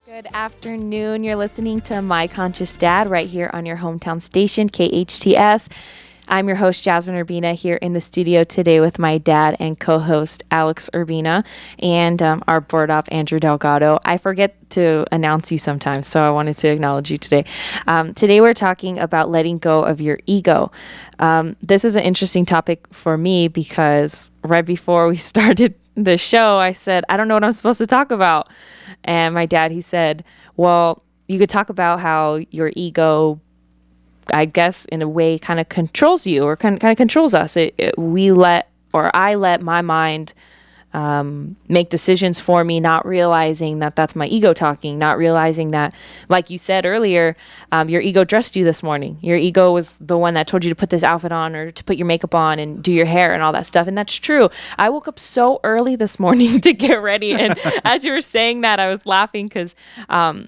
Good afternoon. You're listening to My Conscious Dad right here on your hometown station, KHTS. I'm your host, Jazmine Urbina, here in the studio today with my dad and co-host, Alex Urbina, and our board op, Andrew Delgado. I forget to announce you sometimes, so I wanted to acknowledge you today. Today we're talking about letting go of your ego. This is an interesting topic for me because right before we started the show, I said, I don't know what I'm supposed to talk about. And my dad, he said, well, you could talk about how your ego, I guess, in a way kind of controls you or kind of controls us. I let my mind make decisions for me, not realizing that that's my ego talking, not realizing that, like you said earlier, your ego dressed you this morning. Your ego was the one that told you to put this outfit on or to put your makeup on and do your hair and all that stuff. And that's true. I woke up so early this morning to get ready. And as you were saying that, I was laughing because, I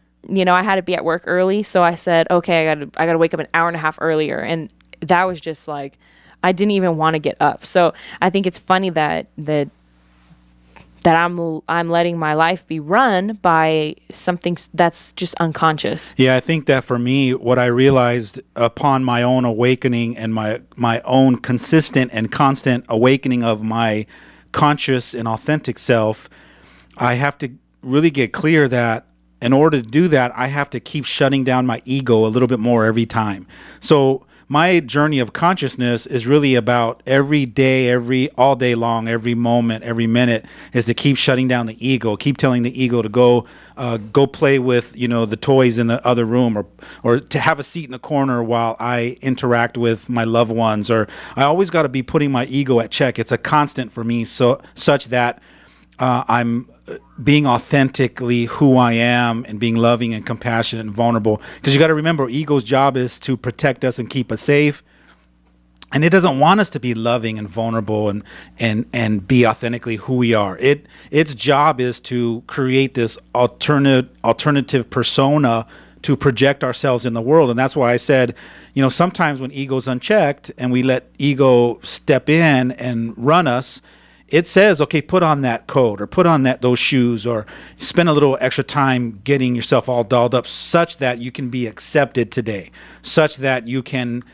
had to be at work early. So I said, okay, I got to wake up an hour and a half earlier. And that was just like, I didn't even want to get up. So I think it's funny that I'm letting my life be run by something that's just unconscious. Yeah, I think that for me, what I realized upon my own awakening and my own consistent and constant awakening of my conscious and authentic self, I have to really get clear that in order to do that, I have to keep shutting down my ego a little bit more every time. So my journey of consciousness is really about every day, all day long, every moment, every minute is to keep shutting down the ego, keep telling the ego to go play with, the toys in the other room or to have a seat in the corner while I interact with my loved ones, or I always got to be putting my ego at check. It's a constant for me, so such that I'm being authentically who I am and being loving and compassionate and vulnerable. Because you got to remember, ego's job is to protect us and keep us safe. And it doesn't want us to be loving and vulnerable and be authentically who we are. Its job is to create this alternative persona to project ourselves in the world. And that's why I said, sometimes when ego's unchecked and we let ego step in and run us, it says, okay, put on that coat or put on those shoes or spend a little extra time getting yourself all dolled up such that you can be accepted today, such that you can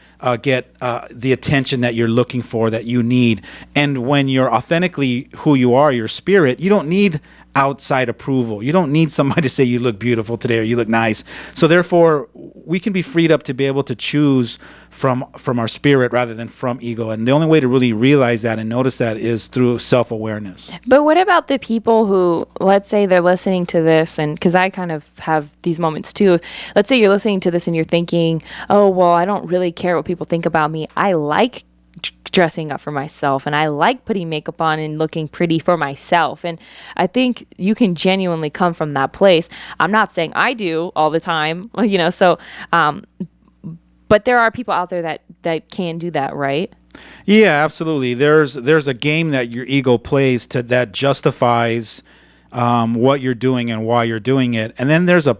get the attention that you're looking for, that you need. And when you're authentically who you are, your spirit, you don't need outside approval. You don't need somebody to say you look beautiful today or you look nice. So therefore, we can be freed up to be able to choose from our spirit rather than from ego. And the only way to really realize that and notice that is through self-awareness. But what about the people who, let's say they're listening to this, and because I kind of have these moments too. Let's say you're listening to this and you're thinking, oh, well, I don't really care what people think about me. I like dressing up for myself and I like putting makeup on and looking pretty for myself. And I think you can genuinely come from that place. I'm not saying I do all the time, so but there are people out there that can do that, right? Yeah, absolutely. There's a game that your ego plays that justifies what you're doing and why you're doing it. And then there's a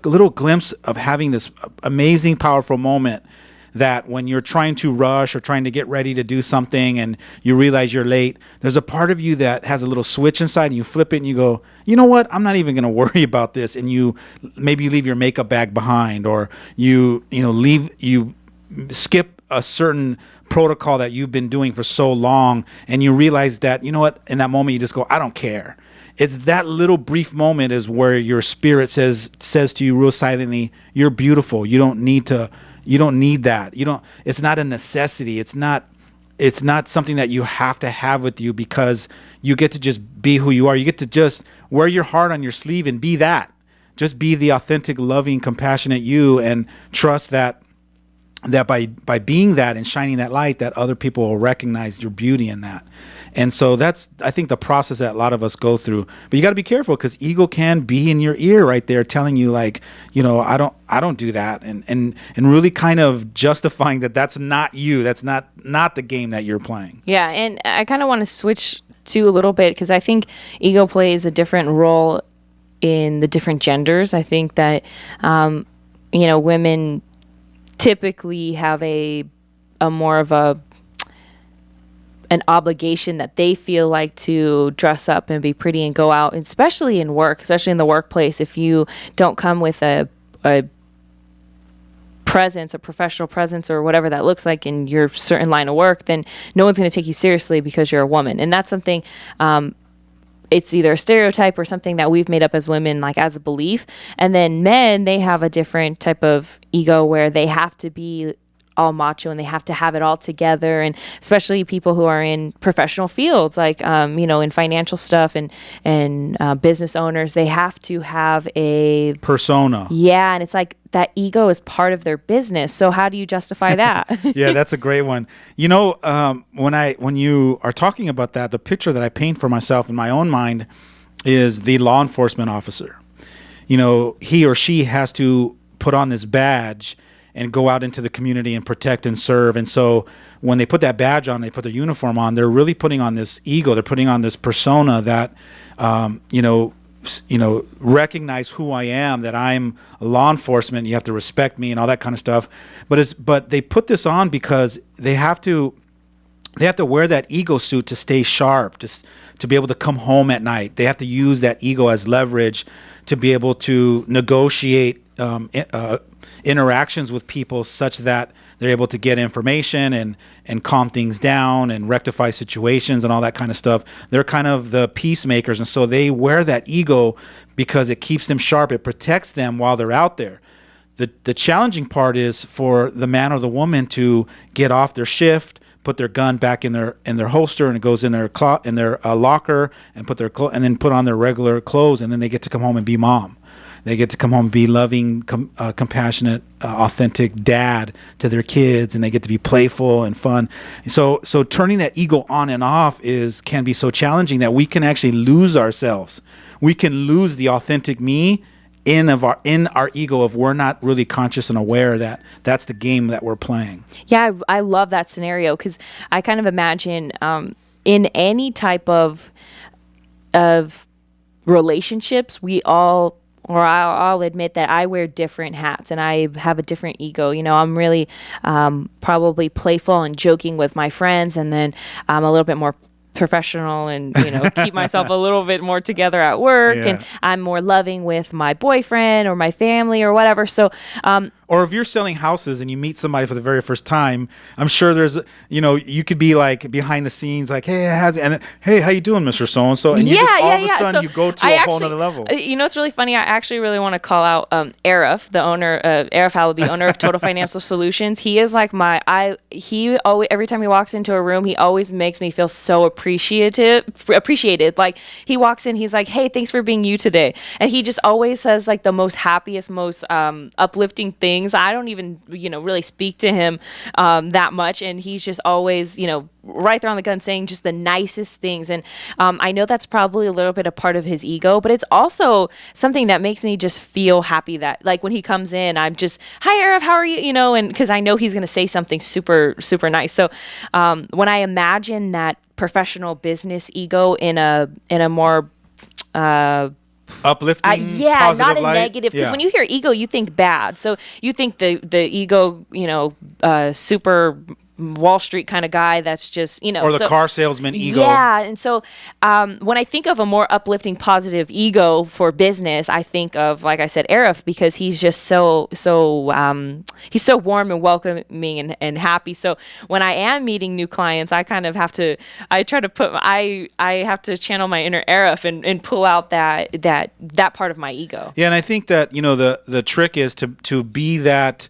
little glimpse of having this amazing, powerful moment that when you're trying to rush or trying to get ready to do something and you realize you're late, there's a part of you that has a little switch inside and you flip it and you go, you know what? I'm not even going to worry about this. And maybe you leave your makeup bag behind, or you skip a certain protocol that you've been doing for so long. And you realize that, you know what? In that moment, you just go, I don't care. It's that little brief moment is where your spirit says to you real silently, you're beautiful. You don't need that. It's not a necessity. It's not something that you have to have with you, because you get to just be who you are. You get to just wear your heart on your sleeve and be that. Just be the authentic, loving, compassionate you, and trust that by being that and shining that light, that other people will recognize your beauty in that. And so that's, I think, the process that a lot of us go through. But you got to be careful, because ego can be in your ear right there telling you, like, I don't do that, and really kind of justifying that that's not you. That's not the game that you're playing. Yeah, and I kind of want to switch to a little bit, because I think ego plays a different role in the different genders. I think that women typically have a more of a an obligation that they feel like to dress up and be pretty and go out, especially in work, especially in the workplace. If you don't come with a presence, a professional presence, or whatever that looks like in your certain line of work, then no one's going to take you seriously because you're a woman. And that's something, it's either a stereotype or something that we've made up as women, like as a belief. And then men, they have a different type of ego where they have to be all macho and they have to have it all together. And especially people who are in professional fields, like, in financial stuff and business owners, they have to have a persona. Yeah. And it's like that ego is part of their business. So how do you justify that? Yeah, that's a great one. When you are talking about that, the picture that I paint for myself in my own mind is the law enforcement officer. He or she has to put on this badge and go out into the community and protect and serve. And so when they put that badge on, they put their uniform on, they're really putting on this ego. They're putting on this persona that, recognize who I am, that I'm a law enforcement. You have to respect me and all that kind of stuff. But they put this on because they have to wear that ego suit to stay sharp, to be able to come home at night. They have to use that ego as leverage to be able to negotiate interactions with people such that they're able to get information and calm things down and rectify situations and all that kind of stuff. They're kind of the peacemakers. And so they wear that ego because it keeps them sharp. It protects them while they're out there. The challenging part is for the man or the woman to get off their shift, put their gun back in their holster, and it goes in their locker, and and then put on their regular clothes, and then they get to come home and be mom. They get to come home and be loving, compassionate, authentic dad to their kids, and they get to be playful and fun. So turning that ego on and off can be so challenging that we can actually lose ourselves. We can lose the authentic me in our ego if we're not really conscious and aware that that's the game that we're playing. Yeah, I love that scenario because I kind of imagine in any type of relationships, I'll admit that I wear different hats and I have a different ego. I'm really probably playful and joking with my friends, and then I'm a little bit more professional and keep myself a little bit more together at work. Yeah. And I'm more loving with my boyfriend or my family or whatever. So or if you're selling houses and you meet somebody for the very first time, I'm sure there's you could be like behind the scenes, like, hey, hey, how you doing, Mr. So-and-so, and you just all of a sudden so you go to a whole nother level. It's really funny. I actually really want to call out Arif, the owner, Arif Howell, the owner of Total Financial Solutions. He is like he always, every time he walks into a room, he always makes me feel so appreciated. Like he walks in, he's like, hey, thanks for being you today. And he just always says like the most happiest, most uplifting things. I don't even, really speak to him that much. And he's just always, right there on the gun saying just the nicest things. And I know that's probably a little bit a part of his ego, but it's also something that makes me just feel happy that like when he comes in, I'm just, hi, Arif, how are you? And because I know he's going to say something super, super nice. So when I imagine that professional business ego in a more uplifting, not a light. Negative, because when you hear ego, you think bad. So you think the ego, super Wall Street kind of guy that's just, or the car salesman ego. Yeah. And so when I think of a more uplifting, positive ego for business, I think of, like I said, Arif, because he's just so he's so warm and welcoming and happy. So when I am meeting new clients, I kind of have to, I have to channel my inner Arif and pull out that part of my ego. Yeah. And I think that, the trick is to be that,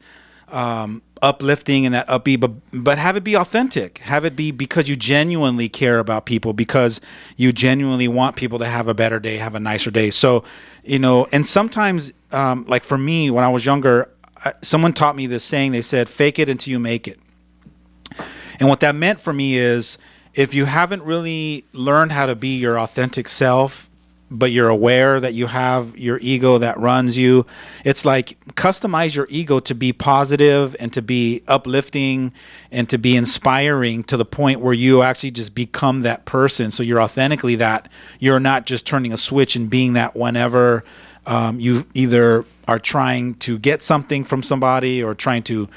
uplifting and that upbeat, but have it be authentic. Have it be because you genuinely care about people, because you genuinely want people to have a better day, have a nicer day. So, and sometimes, like for me, when I was younger, someone taught me this saying. They said, fake it until you make it. And what that meant for me is, if you haven't really learned how to be your authentic self, but you're aware that you have your ego that runs you, it's like customize your ego to be positive and to be uplifting and to be inspiring to the point where you actually just become that person. So you're authentically that. You're not just turning a switch and being that whenever you either are trying to get something from somebody or trying to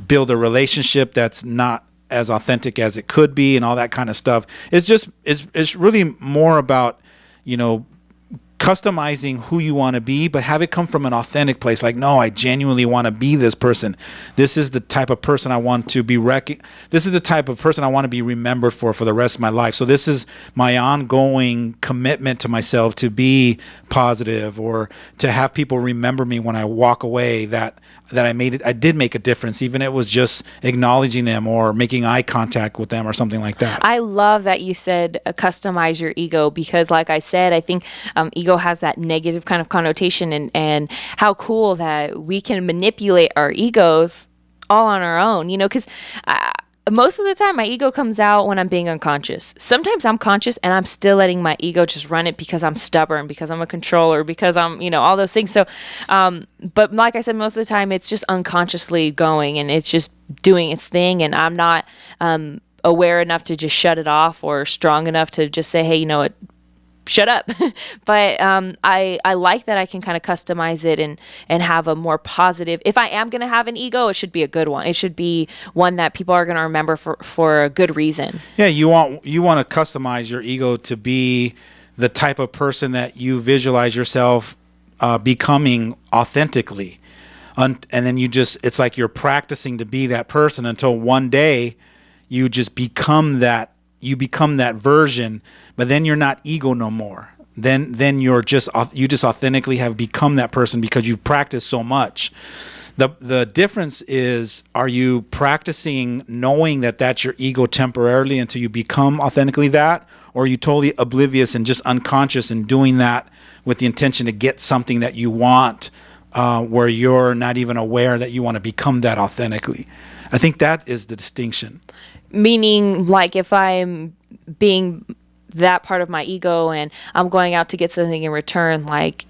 build a relationship that's not as authentic as it could be and all that kind of stuff. It's really more about, customizing who you want to be, but have it come from an authentic place. Like, no, I genuinely want to be this person. This is the type of person I want to be this is the type of person I want to be remembered for the rest of my life. So this is my ongoing commitment to myself to be positive, or to have people remember me when I walk away, that I did make a difference, even if it was just acknowledging them or making eye contact with them or something like that. I love that you said customize your ego, because like I said, I think ego has that negative kind of connotation, and how cool that we can manipulate our egos all on our own, because most of the time my ego comes out when I'm being unconscious. Sometimes I'm conscious and I'm still letting my ego just run it because I'm stubborn, because I'm a controller, because I'm, all those things. So, but like I said, most of the time it's just unconsciously going and it's just doing its thing, and I'm not aware enough to just shut it off, or strong enough to just say, hey, shut up. But I like that I can kind of customize it and have a more positive. If I am going to have an ego, it should be a good one. It should be one that people are going to remember for a good reason. Yeah, you want to customize your ego to be the type of person that you visualize yourself becoming authentically. And then it's like you're practicing to be that person until one day you just become that. You become that version, but then you're not ego no more. Then you just authentically have become that person because you've practiced so much. The difference is, are you practicing knowing that that's your ego temporarily until you become authentically that, or are you totally oblivious and just unconscious and doing that with the intention to get something that you want, where you're not even aware that you want to become that authentically? I think that is the distinction. Meaning, like, if I'm being that part of my ego and I'm going out to get something in return, like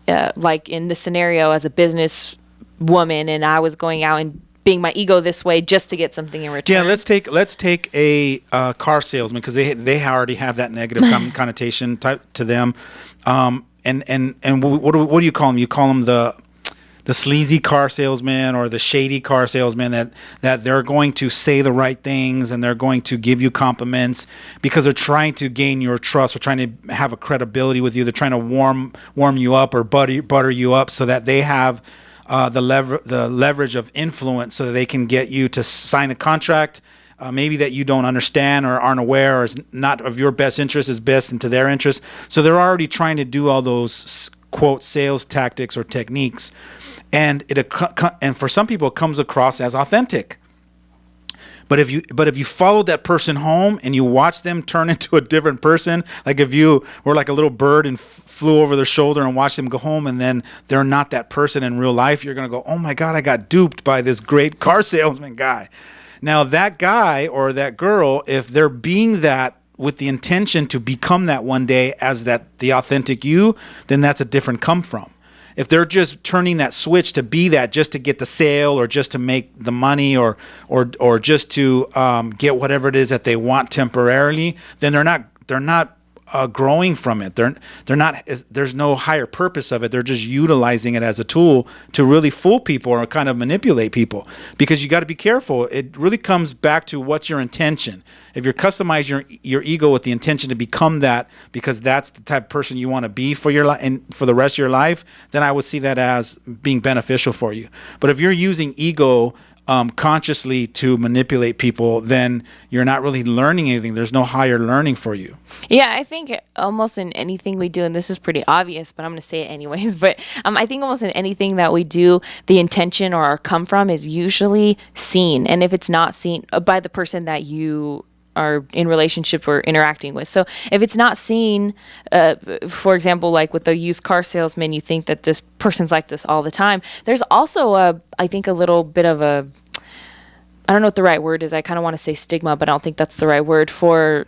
in this scenario as a business woman, and I was going out and being my ego this way just to get something in return. Yeah, let's take a car salesman, because they already have that negative connotation type to them. And what do you call them? You call them the sleazy car salesman, or the shady car salesman, that they're going to say the right things and they're going to give you compliments because they're trying to gain your trust, or trying to have a credibility with you. They're trying to warm you up or butter you up so that they have the leverage of influence, so that they can get you to sign a contract maybe that you don't understand or aren't aware, or is not of your best interest, is best into their interest. So they're already trying to do all those quote sales tactics or techniques. And for some people, it comes across as authentic. But if you follow that person home and you watch them turn into a different person, like if you were like a little bird and flew over their shoulder and watched them go home, and then they're not that person in real life, you're going to go, oh my God, I got duped by this great car salesman guy. Now that guy or that girl, if they're being that with the intention to become that one day as the authentic you, then that's a different come from. If they're just turning that switch to be that just to get the sale, or just to make the money, or just to get whatever it is that they want temporarily, then they're not growing from it. They're not. There's no higher purpose of it. They're just utilizing it as a tool to really fool people or kind of manipulate people. Because you got to be careful. It really comes back to what's your intention. If you're customizing your ego with the intention to become that, because that's the type of person you want to be for your life and for the rest of your life, then I would see that as being beneficial for you. But if you're using ego consciously to manipulate people, then you're not really learning anything. There's no higher learning for you. Yeah, I think almost in anything we do, and this is pretty obvious, but I'm going to say it anyways, but I think almost in anything that we do, the intention or our come from is usually seen. And if it's not seen by the person that you are in relationship or interacting with. So if it's not seen, for example, like with the used car salesman, you think that this person's like this all the time. There's also I think a little bit of I don't know what the right word is. I kind of want to say stigma, but I don't think that's the right word for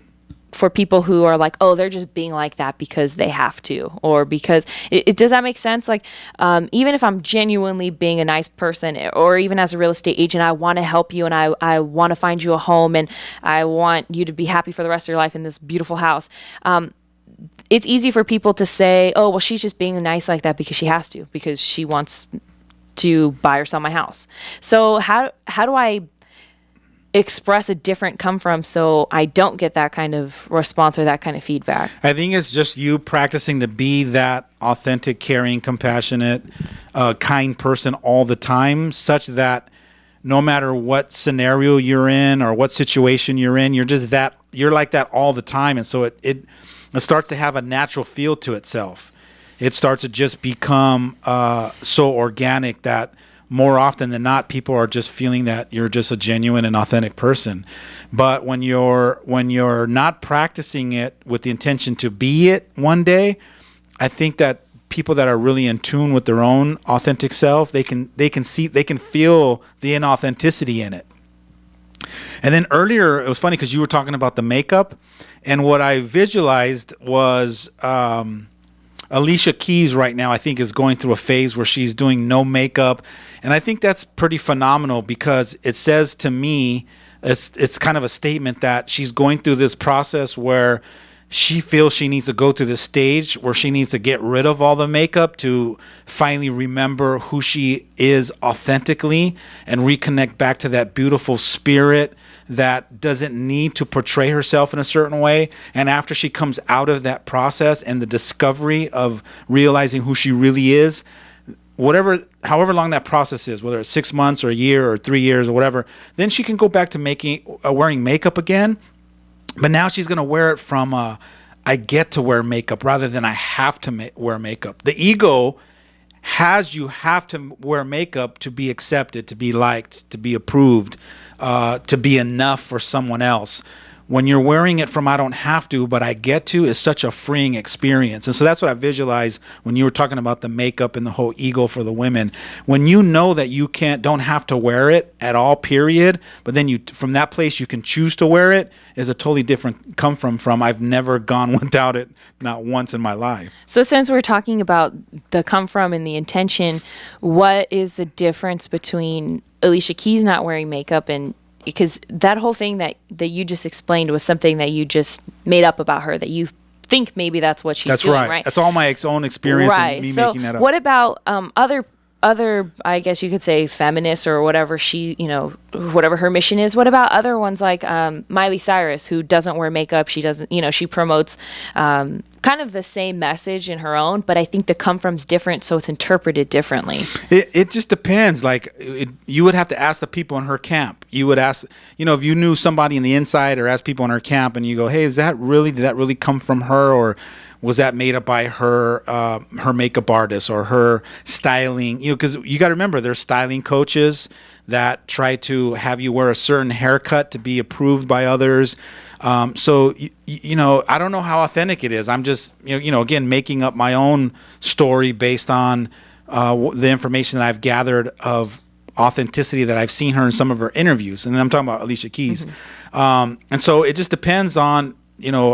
people who are like, oh, they're just being like that because they have to, or because does that make sense? Like, even if I'm genuinely being a nice person, or even as a real estate agent, I want to help you and I want to find you a home and I want you to be happy for the rest of your life in this beautiful house. It's easy for people to say, oh, well, she's just being nice like that because she has to, because she wants to buy or sell my house. So how do I express a different come from so I don't get that kind of response or that kind of feedback? I think it's just you practicing to be that authentic, caring, compassionate, kind person all the time, such that no matter what scenario you're in or what situation you're in, you're like that all the time. And so it starts to have a natural feel to itself. It starts to just become so organic that more often than not, people are just feeling that you're just a genuine and authentic person. But when you're not practicing it with the intention to be it one day, I think that people that are really in tune with their own authentic self, they can feel the inauthenticity in it. And then earlier, it was funny because you were talking about the makeup, and what I visualized was Alicia Keys right now, I think, is going through a phase where she's doing no makeup. And I think that's pretty phenomenal because it says to me, it's kind of a statement that she's going through this process where she feels she needs to go to this stage where she needs to get rid of all the makeup to finally remember who she is authentically and reconnect back to that beautiful spirit that doesn't need to portray herself in a certain way. And after she comes out of that process and the discovery of realizing who she really is, however long that process is, whether it's 6 months or a year or 3 years or whatever, then she can go back to wearing makeup again. But now she's going to wear it from I get to wear makeup rather than I have to wear makeup. The ego has you have to wear makeup to be accepted, to be liked, to be approved, to be enough for someone else. When you're wearing it from I don't have to, but I get to, is such a freeing experience. And so that's what I visualize when you were talking about the makeup and the whole ego for the women. When you know that you don't have to wear it at all, period, but then from that place you can choose to wear it, is a totally different come from. I've never gone without it, not once in my life. So since we're talking about the come from and the intention, what is the difference between Alicia Keys not wearing makeup and, because that whole thing that you just explained was something that you just made up about her, that you think maybe that's what she's doing, right? That's all my own experience and me making that up. What about other, I guess you could say, feminists or whatever whatever her mission is? What about other ones like Miley Cyrus, who doesn't wear makeup? She doesn't, she promotes kind of the same message in her own, but I think the come from's different, so it's interpreted differently. It just depends. You would have to ask the people in her camp. You would ask, if you knew somebody in the inside, or ask people in her camp, and you go, hey, did that really come from her, or was that made up by her makeup artist or her styling? Because you got to remember, there's styling coaches that try to have you wear a certain haircut to be approved by others. So I don't know how authentic it is. I'm just, again, making up my own story based on the information that I've gathered of authenticity that I've seen her in some of her interviews. And I'm talking about Alicia Keys. Mm-hmm. And so it just depends on,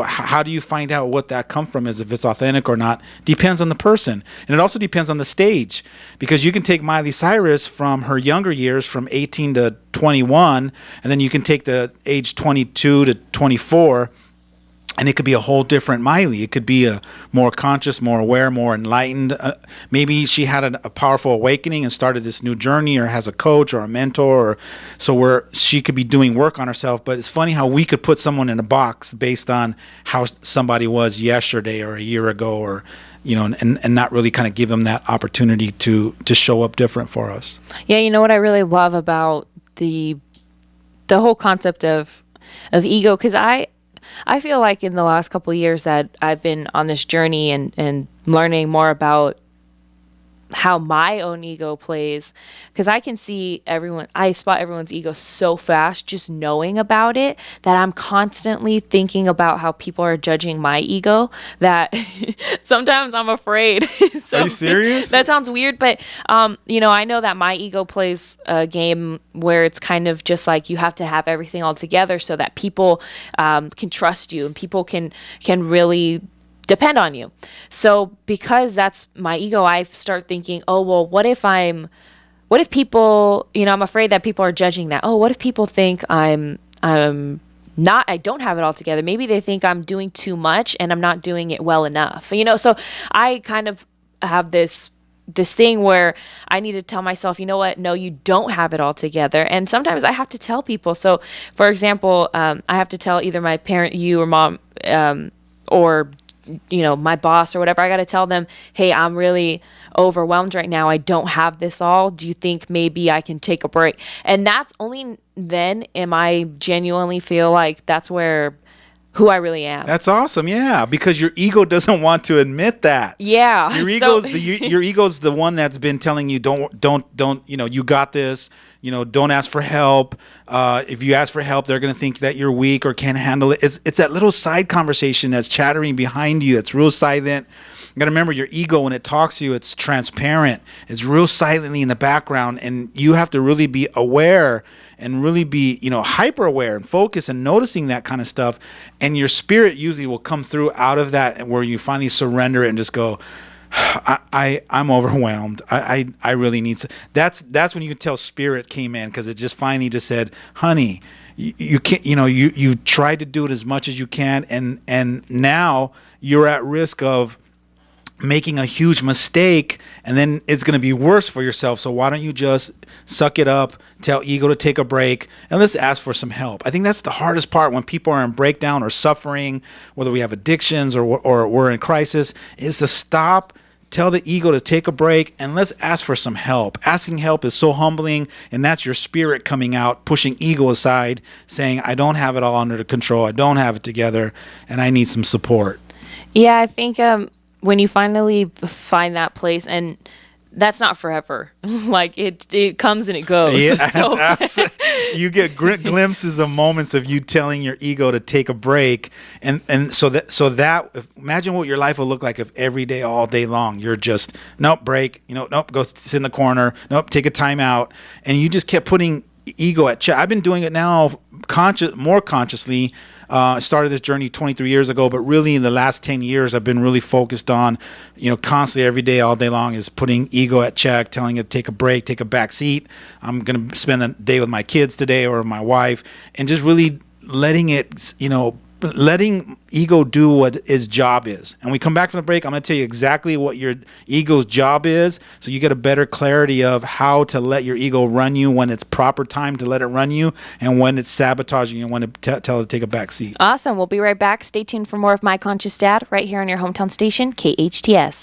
how do you find out what that come from is, if it's authentic or not? Depends on the person. And it also depends on the stage, because you can take Miley Cyrus from her younger years, from 18 to 21, and then you can take the age 22 to 24, and it could be a whole different Miley. It could be a more conscious, more aware, more enlightened. Maybe she had a powerful awakening and started this new journey, or has a coach or a mentor, where she could be doing work on herself. But it's funny how we could put someone in a box based on how somebody was yesterday or a year ago, or and not really kind of give them that opportunity to show up different for us. Yeah, what I really love about the whole concept of ego, because I feel like in the last couple of years that I've been on this journey and learning more about how my own ego plays, because I spot everyone's ego so fast just knowing about it, that I'm constantly thinking about how people are judging my ego, that sometimes I'm afraid. So, are you serious? That sounds weird, but I know that my ego plays a game where it's kind of just like you have to have everything all together so that people can trust you and people can really depend on you. So because that's my ego, I start thinking, oh, well, what if people, I'm afraid that people are judging that. Oh, what if people think I don't have it all together. Maybe they think I'm doing too much and I'm not doing it well enough. So I kind of have this this thing where I need to tell myself, you know what? No, you don't have it all together. And sometimes I have to tell people. So, for example, I have to tell either my parent, you or mom, or my boss or whatever. I got to tell them, hey, I'm really overwhelmed right now. I don't have this all. Do you think maybe I can take a break? And that's only then am I genuinely feel like that's who I really am. That's awesome. Yeah, because your ego doesn't want to admit that. Yeah. Your ego's the one that's been telling you don't, you got this, don't ask for help. If you ask for help, they're going to think that you're weak or can't handle it. It's that little side conversation that's chattering behind you. It's real silent. You got to remember, your ego, when it talks to you, it's transparent. It's real silently in the background, and you have to really be aware and really be, hyper aware and focus and noticing that kind of stuff. And your spirit usually will come through out of that, where you finally surrender it and just go, I'm overwhelmed. I really need to. That's when you can tell spirit came in, because it just finally just said, honey, you can't, you tried to do it as much as you can, and now you're at risk of making a huge mistake, and then it's going to be worse for yourself. So why don't you just suck it up, tell ego to take a break, and let's ask for some help. I think that's the hardest part when people are in breakdown or suffering, whether we have addictions or we're in crisis, is to stop, tell the ego to take a break, and let's ask for some help. Asking help is so humbling, and that's your spirit coming out, pushing ego aside, saying, I don't have it all under control, I don't have it together, and I need some support. Yeah, I think when you finally find that place, and that's not forever. Like it comes and it goes. Yeah, so. You get glimpses of moments of you telling your ego to take a break, and so that imagine what your life will look like if every day, all day long, you're just nope, break, nope, go sit in the corner, nope, take a time out, and you just kept putting ego at check. I've been doing it now more consciously. I started this journey 23 years ago, but really in the last 10 years, I've been really focused on, constantly every day, all day long, is putting ego at check, telling it to take a break, take a back seat. I'm going to spend the day with my kids today or my wife, and just really letting it, letting ego do what its job is. And we come back from the break, I'm going to tell you exactly what your ego's job is, so you get a better clarity of how to let your ego run you when it's proper time to let it run you, and when it's sabotaging you, when to tell it to take a back seat. Awesome. We'll be right back. Stay tuned for more of My Conscious Dad right here on your hometown station, KHTS.